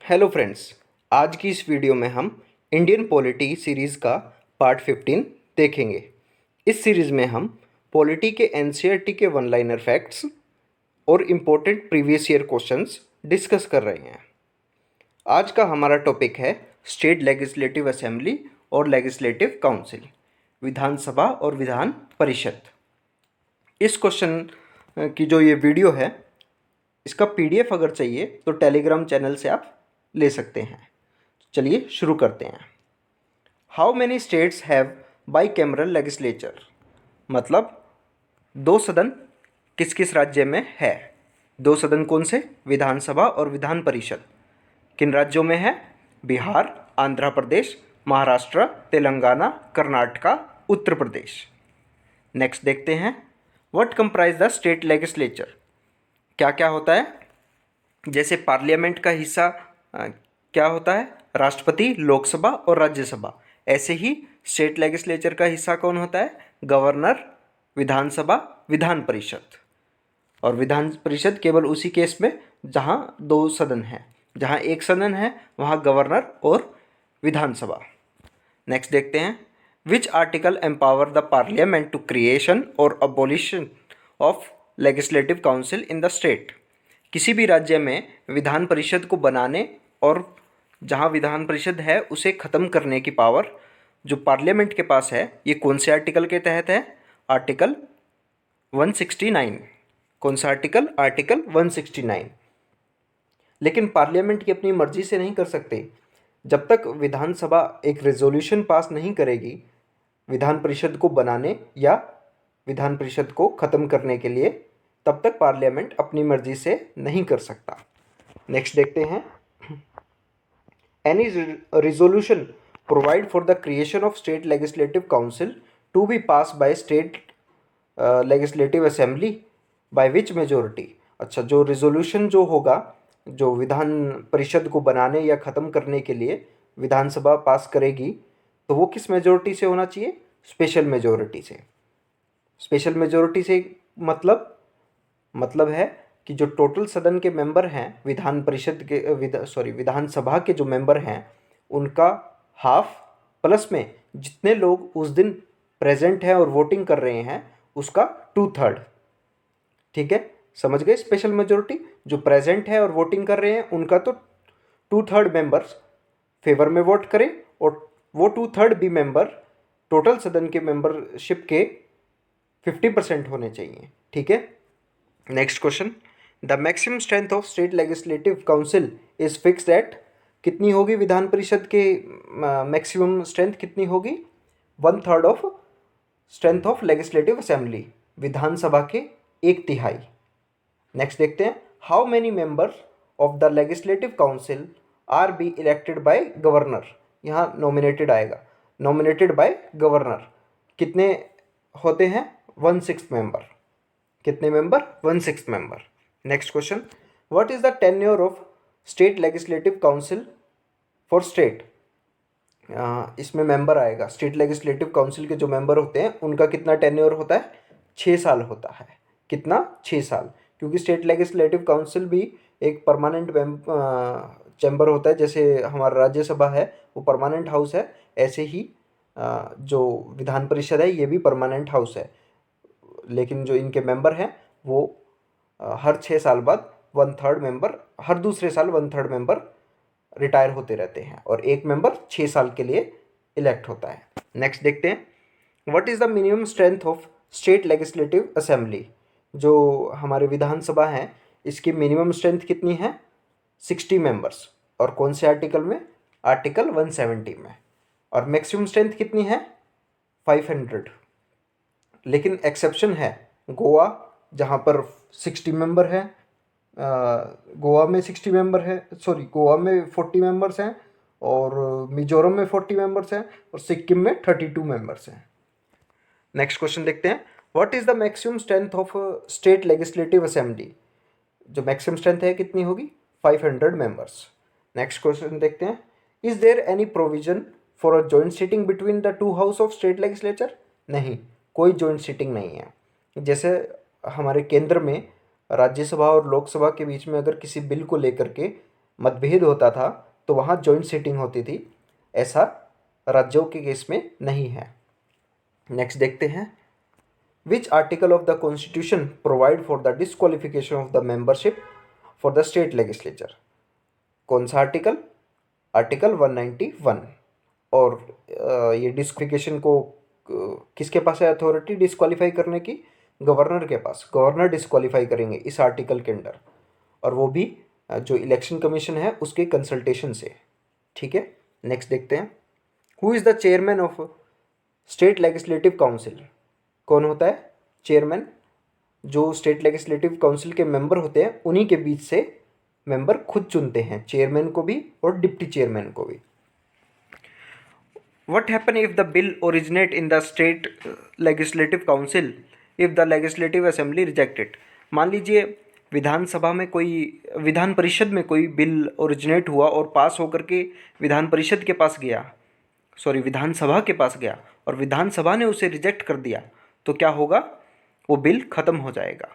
Hello friends. आज की इस वीडियो में हम इंडियन पॉलिटी सीरीज़ का पार्ट 15 देखेंगे। इस सीरीज़ में हम पॉलिटी के एनसीईआरटी के वन लाइनर फैक्ट्स और important previous year questions discuss कर रहे हैं। आज का हमारा टॉपिक है स्टेट लेजिस्लेटिव असेंबली और लेजिस्लेटिव काउंसिल, विधानसभा और विधान परिषद। इस क्वेश्चन की जो ये वीडियो है, इसका पीडीएफ अगर चाहिए तो टेलीग्राम चैनल से आप ले सकते हैं। चलिए शुरू करते हैं। How many states have by cameral legislature, मतलब दो सदन किस किस राज्य में है। दो सदन कौन से? विधानसभा और विधान परिषद। किन राज्यों में है? बिहार, आंध्र प्रदेश, महाराष्ट्र, तेलंगाना, कर्नाटका, उत्तर प्रदेश। नेक्स्ट देखते हैं, what comprise the state legislature. क्या क्या होता है? जैसे पार्लियामेंट का हिस्सा क्या होता है? राष्ट्रपति, लोकसभा और राज्यसभा। ऐसे ही स्टेट लेजिस्लेचर का हिस्सा कौन होता है? गवर्नर, विधानसभा, विधान परिषद। और विधान परिषद केवल उसी केस में जहाँ दो सदन हैं। जहाँ एक सदन है वहाँ गवर्नर और विधानसभा। नेक्स्ट देखते हैं, which article empower the parliament to creation और abolition of legislative council in the state. किसी भी राज्य में विधान परिषद को बनाने और जहाँ विधान परिषद है उसे ख़त्म करने की पावर जो पार्लियामेंट के पास है, ये कौन से आर्टिकल के तहत है? आर्टिकल 169। कौन सा आर्टिकल? आर्टिकल 169। लेकिन पार्लियामेंट की अपनी मर्जी से नहीं कर सकते। जब तक विधानसभा एक रेजोल्यूशन पास नहीं करेगी विधान परिषद को बनाने या विधान परिषद को ख़त्म करने के लिए, तब तक पार्लियामेंट अपनी मर्जी से नहीं कर सकता। नेक्स्ट देखते हैं, any resolution provide for the creation of state legislative council to be passed by state legislative assembly by which majority। अच्छा, जो रिजोल्यूशन जो होगा, जो विधान परिषद को बनाने या ख़त्म करने के लिए विधानसभा पास करेगी, तो वो किस मेजोरिटी से होना चाहिए? स्पेशल मेजोरिटी से। स्पेशल मेजोरिटी से मतलब है कि जो टोटल सदन के मेंबर हैं विधान परिषद के विधानसभा के जो मेंबर हैं उनका हाफ प्लस में जितने लोग उस दिन प्रेजेंट हैं और वोटिंग कर रहे हैं उसका 2/3। ठीक है, समझ गए? स्पेशल मेजोरिटी जो प्रेजेंट है और वोटिंग कर रहे हैं उनका तो 2/3 मेंबर्स फेवर में वोट करें और वो 2/3 भी मेंबर टोटल सदन के मेंबरशिप के 50% होने चाहिए। ठीक है। Next question, the maximum strength of state legislative council is fixed at. कितनी होगी विधान परिषद के मैक्सिमम स्ट्रेंथ कितनी होगी? 1/3 of strength of legislative assembly, विधानसभा के 1/3। नेक्स्ट देखते हैं, how many members of the legislative council are be elected by governor. यहाँ नॉमिनेटेड आएगा, नॉमिनेटेड बाय गवर्नर। कितने होते हैं? 1/6 मेंबर। कितने member? 1/6 member. Next question, what is the tenure of state legislative council for state. इसमें member आएगा, state legislative council के जो मेंबर होते हैं उनका कितना टेन्योर होता है? 6 साल होता है। कितना? 6 साल। क्योंकि स्टेट लेजिस्लेटिव काउंसिल भी एक परमानेंट चैम्बर होता है। जैसे हमारा राज्यसभा है वो परमानेंट हाउस है, ऐसे ही जो विधान परिषद है ये भी परमानेंट हाउस है। लेकिन जो इनके मेंबर हैं वो हर 6 साल बाद 1/3 मेंबर, हर दूसरे साल 1/3 मेंबर रिटायर होते रहते हैं और एक मेंबर 6 साल के लिए इलेक्ट होता है। नेक्स्ट देखते हैं, what is the minimum strength of state legislative assembly. जो हमारे विधानसभा हैं इसकी मिनिमम स्ट्रेंथ कितनी है? 60 मेंबर्स। और कौन से आर्टिकल में? आर्टिकल 170 में। और मैक्सिमम स्ट्रेंथ कितनी है? 500। लेकिन एक्सेप्शन है, गोवा जहाँ पर 60 मेंबर है, गोवा में 60 मेंबर है, गोवा में 40 मेंबर्स हैं और मिजोरम में 40 मेंबर्स हैं और सिक्किम में 32 मेंबर्स हैं। नेक्स्ट क्वेश्चन देखते हैं, what is the maximum strength of state legislative assembly. जो मैक्सिमम स्ट्रेंथ है कितनी होगी? 500 मेंबर्स। नेक्स्ट क्वेश्चन देखते हैं, is there any provision for a joint sitting between the two house of state legislature. नहीं, कोई जॉइंट सीटिंग नहीं है। जैसे हमारे केंद्र में राज्यसभा और लोकसभा के बीच में अगर किसी बिल को लेकर के मतभेद होता था तो वहाँ जॉइंट सीटिंग होती थी। ऐसा राज्यों के केस में नहीं है। नेक्स्ट देखते हैं, which article of the constitution provide for the disqualification of the membership for the state legislature. कौन सा आर्टिकल? आर्टिकल 191। और ये डिस्क्वालिफिकेशन को किसके पास है अथॉरिटी डिस्क्वालीफाई करने की? गवर्नर के पास। गवर्नर डिस्क्वालीफाई करेंगे इस आर्टिकल के अंडर, और वो भी जो इलेक्शन कमीशन है उसके कंसल्टेशन से। ठीक है, नेक्स्ट देखते हैं, who is the chairman of state legislative council. कौन होता है चेयरमैन? जो स्टेट लेजिस्लेटिव काउंसिल के मेंबर होते हैं उन्हीं के बीच से मेंबर खुद चुनते हैं, चेयरमैन को भी और डिप्टी चेयरमैन को भी। What happen if the bill originate in the state legislative council if the legislative assembly reject it? मान लीजिए विधानसभा में कोई, विधान परिषद में कोई बिल ओरिजिनेट हुआ और पास होकर के विधान परिषद के पास गया, विधानसभा के पास गया और विधानसभा ने उसे रिजेक्ट कर दिया, तो क्या होगा? वो बिल ख़त्म हो जाएगा।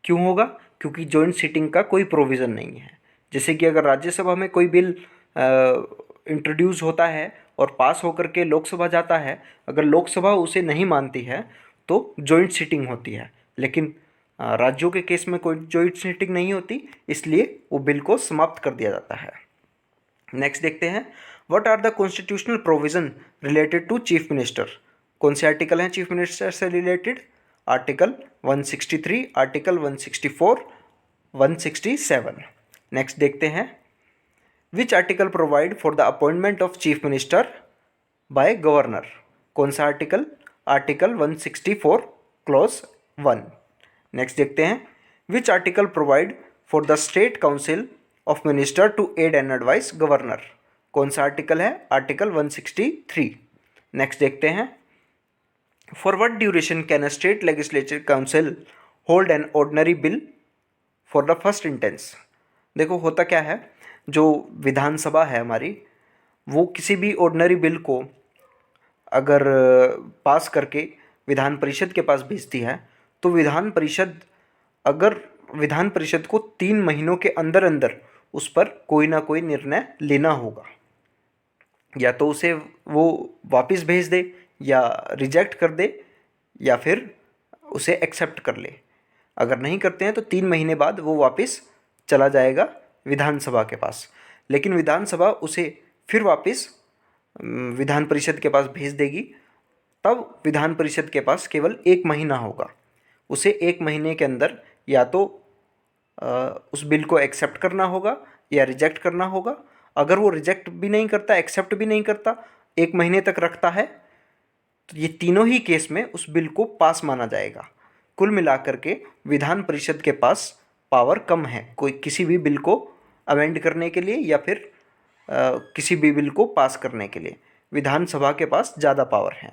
क्यों होगा? क्योंकि जॉइंट सीटिंग का कोई प्रोविज़न नहीं है। जैसे कि अगर राज्यसभा में कोई बिल इंट्रोड्यूस होता है और पास होकर के लोकसभा जाता है, अगर लोकसभा उसे नहीं मानती है तो जॉइंट सीटिंग होती है, लेकिन राज्यों के केस में कोई जॉइंट सीटिंग नहीं होती, इसलिए वो बिल को समाप्त कर दिया जाता है। नेक्स्ट देखते हैं, what are the constitutional provision related to chief minister. कौन से आर्टिकल हैं चीफ मिनिस्टर से रिलेटेड? Article 163, article 164, 167। नेक्स्ट देखते हैं, which article provide for the appointment of chief minister by governor. कौन सा आर्टिकल? Article 164 clause 1। नेक्स्ट देखते हैं, which article provide for the state council of minister to aid and advise governor. कौन सा article है? Article 163। Next देखते हैं, for what duration can a state legislature council hold an ordinary bill for the first intense. देखो होता क्या है, जो विधानसभा है हमारी, वो किसी भी ऑर्डिनरी बिल को अगर पास करके विधान परिषद के पास भेजती है तो विधान परिषद को 3 महीनों के अंदर अंदर उस पर कोई ना कोई निर्णय लेना होगा। या तो उसे वो वापस भेज दे या रिजेक्ट कर दे या फिर उसे एक्सेप्ट कर ले। अगर नहीं करते हैं तो 3 महीने बाद वो वापस चला जाएगा विधानसभा के पास, लेकिन विधानसभा उसे फिर वापस विधान परिषद के पास भेज देगी। तब विधान परिषद के पास केवल 1 महीना होगा, उसे 1 महीने के अंदर या तो उस बिल को एक्सेप्ट करना होगा या रिजेक्ट करना होगा। अगर वो रिजेक्ट भी नहीं करता, एक्सेप्ट भी नहीं करता, 1 महीने तक रखता है, तो ये तीनों ही केस में उस बिल को पास माना जाएगा। कुल मिलाकर के विधान परिषद के पास पावर कम है कोई किसी भी बिल को अमेंड करने के लिए या फिर किसी भी बिल को पास करने के लिए। विधानसभा के पास ज़्यादा पावर है।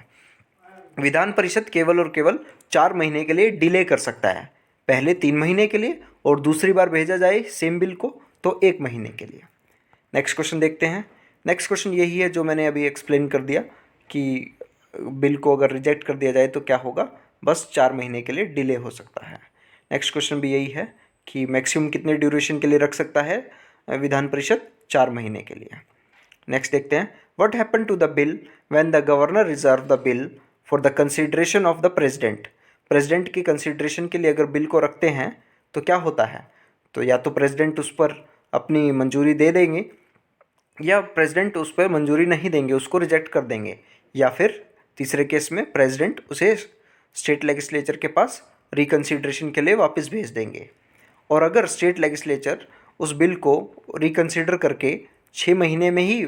विधान परिषद केवल और केवल 4 महीने के लिए डिले कर सकता है, पहले 3 महीने के लिए और दूसरी बार भेजा जाए सेम बिल को तो 1 महीने के लिए। नेक्स्ट क्वेश्चन देखते हैं। नेक्स्ट क्वेश्चन यही है जो मैंने अभी एक्सप्लेन कर दिया कि बिल को अगर रिजेक्ट कर दिया जाए तो क्या होगा, बस 4 महीने के लिए डिले हो सकता है। नेक्स्ट क्वेश्चन भी यही है कि मैक्सिमम कितने ड्यूरेशन के लिए रख सकता है विधान परिषद? 4 महीने के लिए। नेक्स्ट देखते हैं, what happen to the bill when the governor reserve the bill for the consideration of the president. President की कंसिडरेशन के लिए अगर बिल को रखते हैं तो क्या होता है? तो या तो प्रेसिडेंट उस पर अपनी मंजूरी दे देंगे या प्रेसिडेंट उस पर मंजूरी नहीं देंगे, उसको रिजेक्ट कर देंगे, या फिर तीसरे केस में प्रेसिडेंट उसे स्टेट लेजिस्लेचर के पास रिकंसिडरेशन के लिए वापस भेज देंगे। और अगर स्टेट लेजिस्लेचर उस बिल को रिकंसिडर करके 6 महीने में ही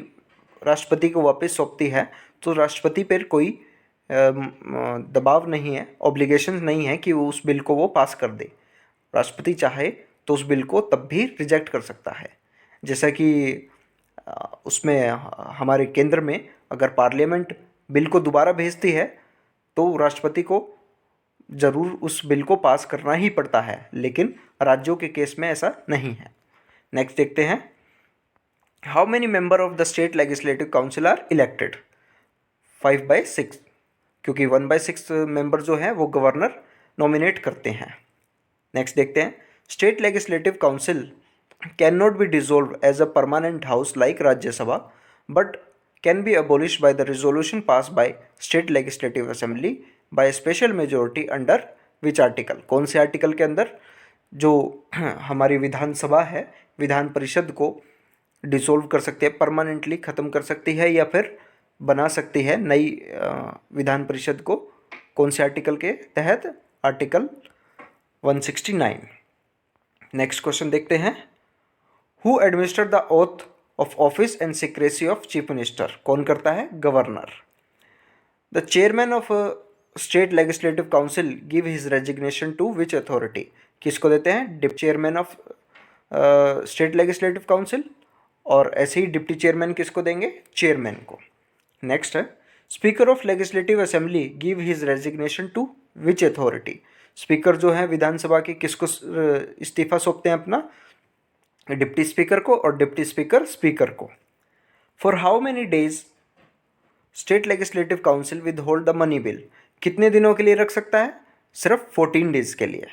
राष्ट्रपति को वापस सौंपती है तो राष्ट्रपति पर कोई दबाव नहीं है, ऑब्लिगेशन नहीं है कि वो उस बिल को वो पास कर दे। राष्ट्रपति चाहे तो उस बिल को तब भी रिजेक्ट कर सकता है। जैसा कि उसमें हमारे केंद्र में अगर पार्लियामेंट बिल को दोबारा भेजती है तो राष्ट्रपति को ज़रूर उस बिल को पास करना ही पड़ता है, लेकिन राज्यों के केस में ऐसा नहीं है। नेक्स्ट देखते हैं, how many member of the state legislative council are elected? 5/6, क्योंकि 1/6 मेंबर जो हैं वो गवर्नर नॉमिनेट करते हैं। नेक्स्ट देखते हैं, state legislative council can not be dissolve as a permanent house like Rajya Sabha but can be abolish by the resolution pass by state legislative assembly by special majority under which article. कौन से article के अंदर? जो हमारी विधानसभा है, विधान परिषद को dissolve कर सकती है, परमानेंटली ख़त्म कर सकती है या फिर बना सकती है नई विधान परिषद को। कौन से आर्टिकल के तहत? आर्टिकल 169। नेक्स्ट क्वेश्चन देखते हैं। Who administer the oath of office and secrecy of chief minister. कौन करता है? Governor. The chairman of state legislative council give his resignation to which authority. किसको देते हैं? Deputy chairman of state legislative council. और ऐसे ही डिप्टी चेयरमैन किसको देंगे? चेयरमैन को। नेक्स्ट है speaker of legislative assembly give his resignation to which authority. Speaker जो है विधानसभा के किसको इस्तीफा सौंपते हैं? अपना डिप्टी स्पीकर को, और डिप्टी स्पीकर स्पीकर को। For how many days state legislative council with hold the money bill. कितने दिनों के लिए रख सकता है? सिर्फ 14 डेज के लिए।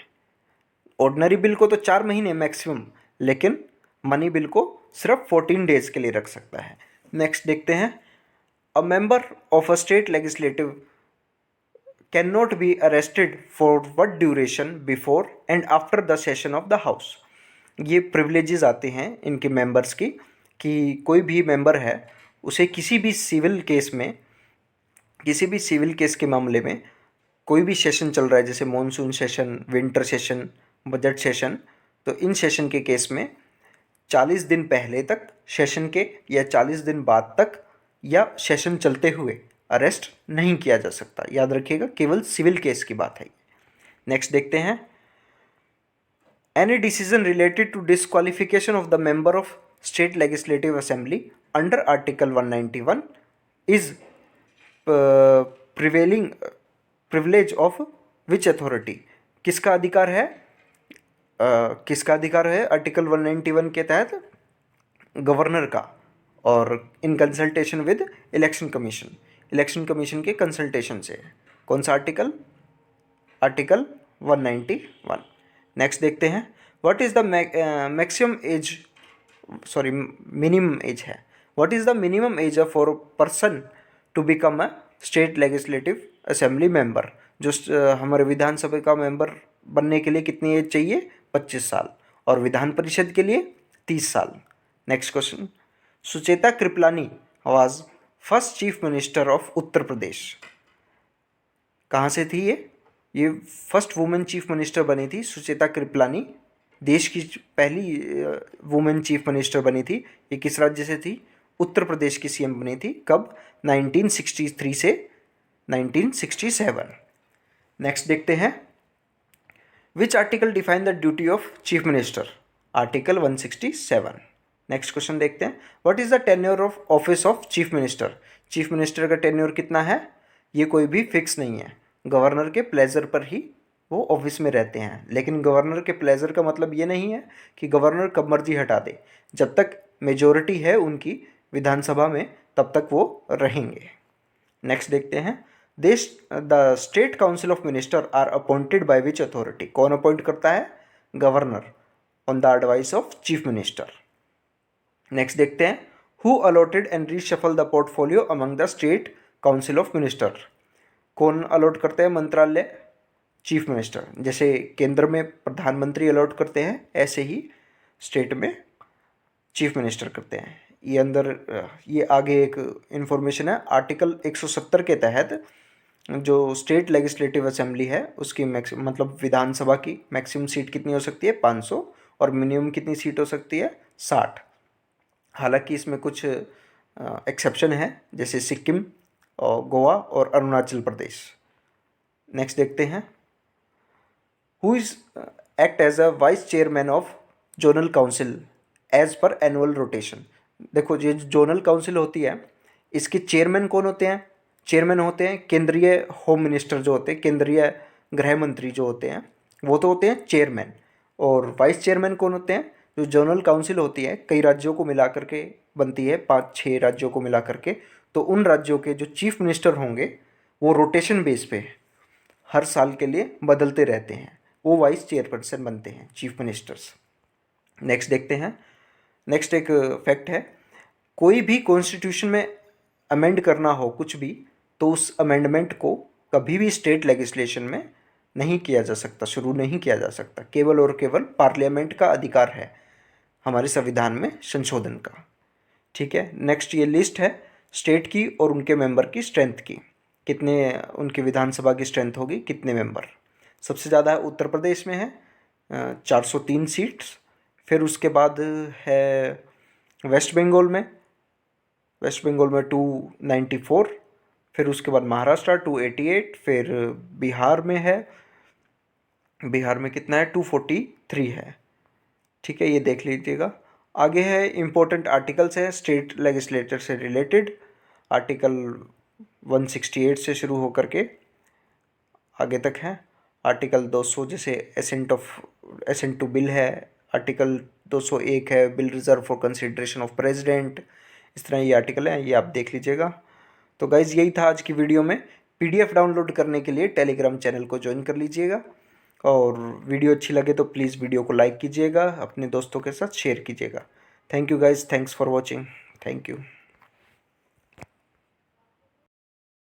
ऑर्डिनरी बिल को तो 4 महीने मैक्सिमम, लेकिन मनी बिल को सिर्फ 14 डेज के लिए रख सकता है। नेक्स्ट देखते हैं। A member of a state legislative can not be arrested for what duration before and after the session of the house. ये प्रिविलेजेस आते हैं इनके मेंबर्स की कि कोई भी मेंबर है उसे किसी भी सिविल केस के मामले में, कोई भी सेशन चल रहा है जैसे monsoon session, winter session, budget session, तो इन सेशन के केस में 40 दिन पहले तक सेशन के या 40 दिन बाद तक या सेशन चलते हुए अरेस्ट नहीं किया जा सकता। याद रखिएगा, केवल सिविल केस की बात है। नेक्स्ट देखते हैं। Any decision related to disqualification of the member of state legislative assembly under article 191 is prevailing privilege of which authority. किसका अधिकार है? किसका अधिकार है आर्टिकल 191 के तहत? गवर्नर का। और in consultation with election commission, election commission के कंसल्टेशन से। कौन सा आर्टिकल? आर्टिकल 191। नेक्स्ट देखते हैं। What is the maximum age, sorry minimum age है। What is the minimum age for person to become a state legislative assembly member. जो हमारे विधानसभा का मेंबर बनने के लिए कितनी एज चाहिए? 25 साल। और विधान परिषद के लिए 30 साल। Next question. Sucheta Kripalani was first chief minister of Uttar Pradesh. कहाँ से थी ये फर्स्ट वुमेन चीफ मिनिस्टर बनी थी सुचेता कृपलानी। देश की पहली वुमेन चीफ मिनिस्टर बनी थी। ये किस राज्य से थी? उत्तर प्रदेश की सीएम बनी थी। कब? 1963 से 1967। नेक्स्ट देखते हैं। Which article define the duty of chief minister? Article 167। Next question देखते हैं। What is the tenure of office of chief minister. Chief minister का टेन्योर कितना है? ये कोई भी फिक्स नहीं है। गवर्नर के प्लेजर पर ही वो ऑफिस में रहते हैं। लेकिन गवर्नर के प्लेजर का मतलब ये नहीं है कि गवर्नर कब मर्जी हटा दे। जब तक मेजोरिटी है उनकी विधानसभा में, तब तक वो रहेंगे। नेक्स्ट देखते हैं। The state council of minister are appointed by which authority. कौन अपॉइंट करता है? Governor, on the advice of chief minister. Next देखते हैं। Who alloted and reshuffle the portfolio among the state council of minister. कौन allot करते हैं मंत्रालय? Chief minister. जैसे केंद्र में प्रधानमंत्री अलॉट करते हैं, ऐसे ही स्टेट में चीफ मिनिस्टर करते हैं। ये आगे एक इन्फॉर्मेशन है। आर्टिकल 170 के तहत जो स्टेट लेजिस्लेटिव असेंबली है उसकी मतलब विधानसभा की मैक्सिमम सीट कितनी हो सकती है? 500। और मिनिमम कितनी सीट हो सकती है? 60। हालांकि इसमें कुछ एक्सेप्शन है, जैसे सिक्किम और गोवा और अरुणाचल प्रदेश। नेक्स्ट देखते हैं। Who is act as a vice chairman of zonal council as per annual rotation. देखो, ये जोनल काउंसिल होती है, इसके चेयरमैन कौन होते हैं? चेयरमैन होते हैं केंद्रीय होम मिनिस्टर जो होते हैं, केंद्रीय गृह मंत्री जो होते हैं, वो तो होते हैं चेयरमैन। और वाइस चेयरमैन कौन होते हैं? जो जनरल काउंसिल होती है, कई राज्यों को मिला करके बनती है, 5-6 राज्यों को मिला करके, तो उन राज्यों के जो चीफ मिनिस्टर होंगे वो रोटेशन बेस पे हर साल के लिए बदलते रहते हैं, वो वाइस चेयरपर्सन बनते हैं, चीफ मिनिस्टर्स। नेक्स्ट देखते हैं। नेक्स्ट एक फैक्ट है, कोई भी कॉन्स्टिट्यूशन में अमेंड करना हो कुछ भी, तो उस अमेंडमेंट को कभी भी स्टेट लेजिस्लेशन में नहीं किया जा सकता, शुरू नहीं किया जा सकता। केवल और केवल पार्लियामेंट का अधिकार है हमारे संविधान में संशोधन का। ठीक है, नेक्स्ट ये लिस्ट है स्टेट की और उनके मेंबर की स्ट्रेंथ की, कितने उनकी विधानसभा की स्ट्रेंथ होगी, कितने मेंबर। सबसे ज़्यादा उत्तर प्रदेश में है 403 सीट्स। फिर उसके बाद है वेस्ट बंगाल में, 294। फिर उसके बाद महाराष्ट्र 288। फिर बिहार में है, बिहार में कितना है, 243 है। ठीक है, ये देख लीजिएगा। आगे है इम्पोर्टेंट आर्टिकल्स हैं स्टेट लेजिस्लेचर से रिलेटेड, आर्टिकल 168 से शुरू होकर के आगे तक है। आर्टिकल 200 जैसे एसेंट टू बिल है। आर्टिकल 201 है bill reserve for consideration of president. इस तरह ये आर्टिकल है, ये आप देख लीजिएगा। तो गाइज़ यही था आज की वीडियो में। पीडीएफ डाउनलोड करने के लिए टेलीग्राम चैनल को ज्वाइन कर लीजिएगा, और वीडियो अच्छी लगे तो प्लीज़ वीडियो को लाइक कीजिएगा, अपने दोस्तों के साथ शेयर कीजिएगा। Thank you guys, thanks for watching, thank you.